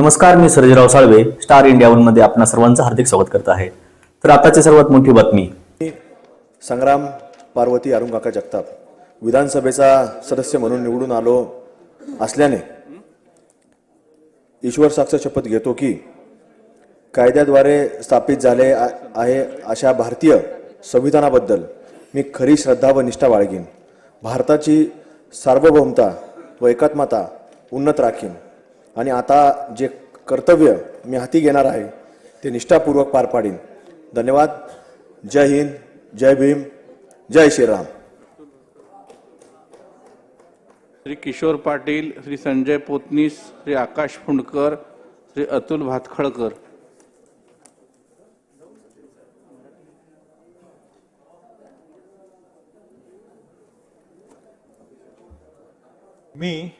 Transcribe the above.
नमस्कार, मी Sarjerao Salve. Star India One मध्ये आपणा सर्वांचं हार्दिक स्वागत करत आहे. तर आताची सर्वात मोठी बातमी. संग्राम पार्वती अरुणकाका जगताप विधानसभेचा सदस्य म्हणून निवडून आलो असल्याने ईश्वर साक्ष शपथ घेतो की कायद्याद्वारे स्थापित झाले आहे अशा भारतीय संविधानाबद्दल मी खरी श्रद्धा व निष्ठा बाळगीन. भारताची सार्वभौमता व एकात्मता उन्नत राखीन आणि आता जे कर्तव्य मी हाती घेणार आहे ते निष्ठापूर्वक पार पाडीन. धन्यवाद. जय हिंद, जय भीम, जय श्रीराम. श्री किशोर पाटील, श्री संजय पोतनीस, श्री आकाश फुंडकर, श्री अतुल भातखळकर. मी